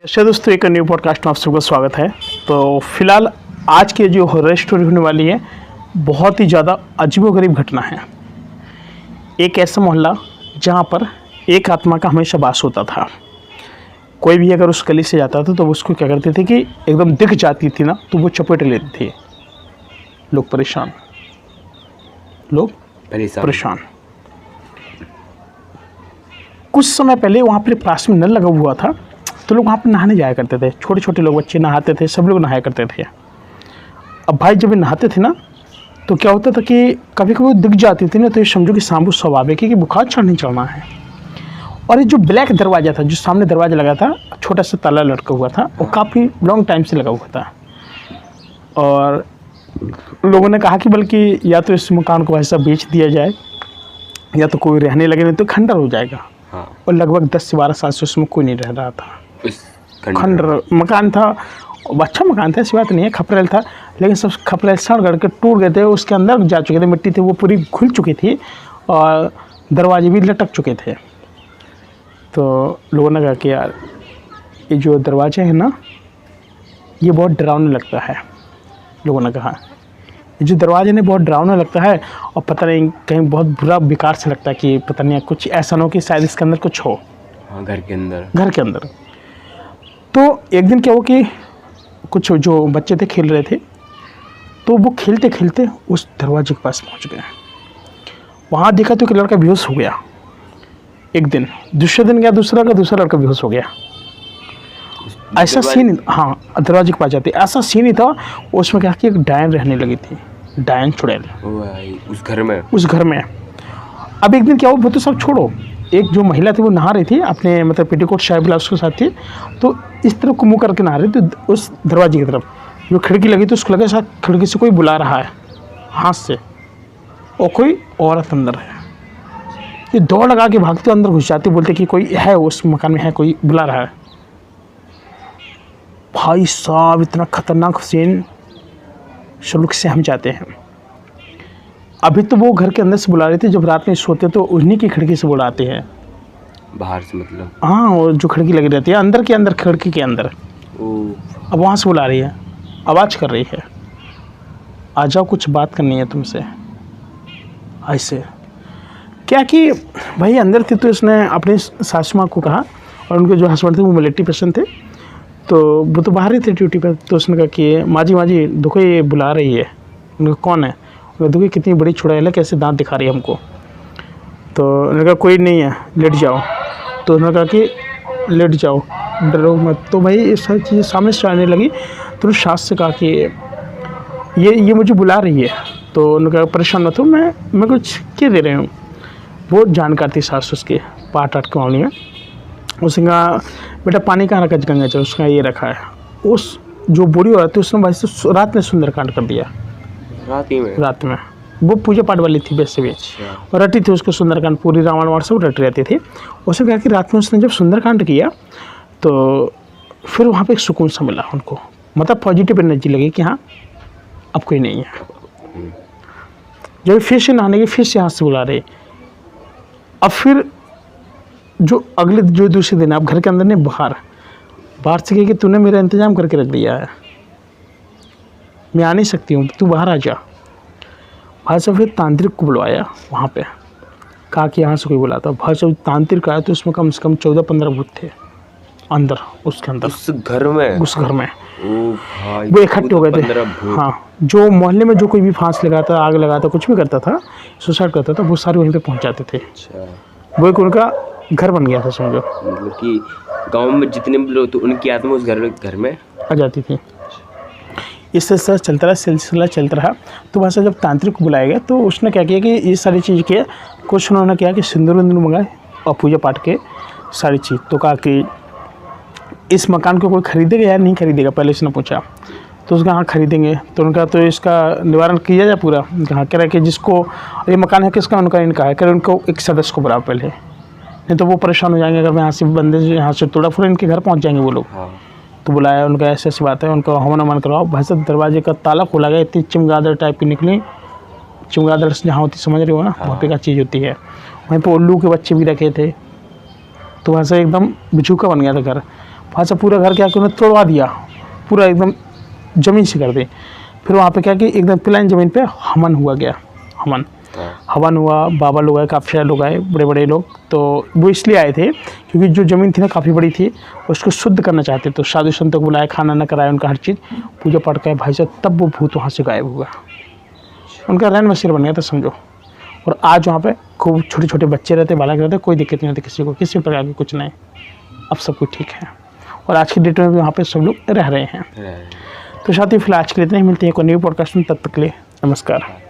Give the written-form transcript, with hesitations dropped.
अच्छा दोस्तों, एक न्यू पॉडकास्ट में आप सबका स्वागत है। तो फिलहाल आज की जो हॉरर स्टोरी होने वाली है, बहुत ही ज़्यादा अजीबोगरीब घटना है। एक ऐसा मोहल्ला जहाँ पर एक आत्मा का हमेशा वास होता था। कोई भी अगर उस गली से जाता था तो उसको क्या करते थे कि एकदम दिख जाती थी ना, तो वो चपेट लेते थे। लोग परेशान। कुछ समय पहले वहाँ पर पास में नल लगा हुआ था, तो लोग वहाँ पर नहाने जाया करते थे। छोटे छोटे लोग, बच्चे नहाते थे, सब लोग नहाया करते थे। अब भाई जब ये नहाते थे ना, तो क्या होता था कि कभी कभी दिख जाती थी ना, तो ये समझो कि सांबू स्वाभाविक है कि बुखार चढ़ना है। और ये जो ब्लैक दरवाज़ा था, जो सामने दरवाज़ा लगा था, छोटा सा ताला लटका हुआ था, वो काफ़ी लॉन्ग टाइम से लगा हुआ था। और लोगों ने कहा कि बल्कि या तो इस मकान को ऐसा बेच दिया जाए, या तो कोई रहने लगे, नहीं तो खंडर हो जाएगा। और लगभग 10 से 12 साल से उसमें कोई नहीं रह रहा था। खंडर मकान था, अच्छा मकान था, ऐसी बात नहीं है, खपरेल था, लेकिन सब खपरेल सड़ गड़ के टूट गए थे, उसके अंदर जा चुके थे, मिट्टी थी वो पूरी घुल चुकी थी और दरवाजे भी लटक चुके थे। तो लोगों ने कहा कि यार ये जो दरवाजे हैं ना, ये बहुत डरावने लगता है। लोगों ने कहा ये जो दरवाजे ने बहुत डरावना लगता है, और पता नहीं कहीं बहुत बुरा बेकार से लगता है कि पता नहीं कुछ ऐसा ना हो कि शायद इसके अंदर कुछ हो। हाँ, घर के अंदर। तो एक दिन क्या हुआ कि कुछ जो बच्चे थे खेल रहे थे, तो वो खेलते खेलते उस दरवाजे के पास पहुंच गए। वहाँ देखा तो एक लड़का बेहोश हो गया। एक दिन, दूसरे दिन गया, दूसरा लड़का बेहोश हो गया। ऐसा सीन, हाँ, दरवाजे के पास जाते, ऐसा सीन ही था। उसमें क्या कि एक डायन रहने लगी थी, डायन चुड़ैल उस घर में। अब एक दिन क्या हुआ, वो तो सब छोड़ो, एक जो महिला थी वो नहा रही थी अपने, मतलब पेटीकोट शाही ब्लाउज के साथ थी, तो इस तरफ को मुँह करके नहा रही थी, उस दरवाजे की तरफ। जो खिड़की लगी थी उसको लगा शायद खिड़की से कोई बुला रहा है हाथ से, और कोई औरत अंदर है। ये दौड़ लगा के भागते अंदर घुस जाती, बोलते कि कोई है उस मकान में, है कोई बुला रहा है। भाई साहब, इतना खतरनाक सीन, सलूक से हम जाते हैं। अभी तो वो घर के अंदर से बुला रही थी, जब रात में सोते तो उन्हीं की खिड़की से बुलाते हैं, बाहर से मतलब। हाँ, वो जो खिड़की लगी रहती है अंदर के अंदर, खिड़की के अंदर। अब वहाँ से बुला रही है, आवाज़ कर रही है, आ जाओ कुछ बात करनी है तुमसे। ऐसे क्या कि भाई अंदर थी, तो इसने अपनी सासू माँ को कहा, और उनके जो हस्बैंड थे वो मिलिट्री पर्सन थे, तो वो तो बाहर ही थे ड्यूटी पर। तो उसने कहा कि माँ जी देखो ये बुला रही है। उनका कौन है? देखो कितनी बड़ी चुड़ैल है, कैसे दांत दिखा रही है हमको। तो उन्होंने कहा कोई नहीं है, लेट जाओ। तो उन्होंने कहा कि लेट जाओ, डरो मत। तो भाई ये सारी चीज़ें सामने से आने लगी, तो सास से कहा कि ये मुझे बुला रही है। तो उन्होंने कहा परेशान मत हो, मैं कुछ क्या दे रही हूँ। वो जानकार थी सास उसके पाठ के मामले में। उसने कहा बेटा पानी कहाँ रखा गंगा जल, उसका ये रखा है। उस जो बूढ़ी औरत थी उसने भाई से रात में सुंदरकांड कर दिया। रात में वो पूजा पाठ वाली थी वैसे भी, और रटी थी उसको सुंदरकांड, पूरी रामायण वाण सब रट रहती थी। उसने कहा कि रात में उसने जब सुंदरकांड किया, तो फिर वहाँ पे एक सुकून सा मिला उनको, मतलब पॉजिटिव एनर्जी लगी कि हाँ अब कोई नहीं है। जब फिर से नहाने की, फिर से हाथ से बुला रहे। अब फिर जो अगले जो दूसरे दिन, आप घर के अंदर नहीं, बाहर से कही कि तूने मेरा इंतज़ाम करके रख दिया है, मैं आ नहीं सकती हूँ, तू बाहर आ जा। भाई साहब फिर तांत्रिक को बुलवाया वहाँ पे, कहा कि यहाँ से कोई बुलाता। भाई साहब तांत्रिक आया तो उसमें कम से कम 14-15 भूत थे अंदर, उसके अंदर, उस घर में वो इकट्ठे हो गए थे। हाँ, जो मोहल्ले में जो कोई भी फांस लगाता, आग लगाता, कुछ भी करता था, सुसाइड करता था, वो सारे वहीं पे पहुँच जाते थे। वो एक उनका घर बन गया था, समझो। मतलब कि गांव में जितने भी लोग, तो उनकी आत्मा उस घर में आ जाती थी। इस तरह चलता रहा, सिलसिला चलता रहा। तो वहाँ से जब तांत्रिक को बुलाया गया, तो उसने क्या किया कि ये सारी चीज़ किया। कुछ उन्होंने किया कि सिंदूर विंदूर मंगाए और पूजा पाठ के सारी चीज़। तो कहा कि इस मकान को कोई खरीदेगा या नहीं खरीदेगा, पहले इसने पूछा। तो उसका हाँ खरीदेंगे। तो उनका तो इसका निवारण किया जाए पूरा। हाँ, कह रहा कि जिसको ये मकान है किसका, उनका इनका है, कह रहे उनको एक सदस्य को बुलाओ पहले, नहीं तो वो परेशान हो जाएंगे अगर मैं यहाँ से बंदे यहाँ से तोड़ा फोड़ा, इनके घर पहुँच जाएंगे वो लोग। तो बुलाया, उनका ऐसी बात है, उनका हवन अमन करवाओ। भाई साहब दरवाजे का ताला खोला गया, इतनी चमगादड़ टाइप की निकली। चमगादड़ जहाँ होती, समझ रहे हो ना, वहाँ पे का चीज़ होती है। वहीं पर उल्लू के बच्चे भी रखे थे। तो वहाँ से एकदम बिछूका बन गया था घर। वहाँ से पूरा घर क्या कि उन्होंने तोड़वा दिया, पूरा एकदम ज़मीन से कर दी। फिर वहाँ पे क्या कि एकदम प्लान ज़मीन पे हवन हुआ गया, हवन हुआ, बाबा लोग आए, काफ़ी सारे लोग आए, बड़े बड़े लोग। तो वो इसलिए आए थे क्योंकि जो ज़मीन थी ना काफ़ी बड़ी थी, उसको शुद्ध करना चाहते। तो साधु संतों को बुलाया, खाना ना कराया, उनका हर चीज़ पूजा पाठ कराया भाई साहब, तब वो भूत वहाँ से गायब हुआ, उनका रैन बसेरा बन गया था समझो। और आज वहाँ पे खूब छोटे छोटे बच्चे रहते, बालक रहते, कोई दिक्कत नहीं होती किसी को, किसी प्रकार की कुछ नहीं। अब सब कुछ ठीक है और आज की डेट में भी वहाँ पे सब लोग रह रहे हैं। तो साथियों फिलहाल आज के लिए इतना ही, मिलते हैं एक न्यू पॉडकास्ट में, तब तक के लिए नमस्कार।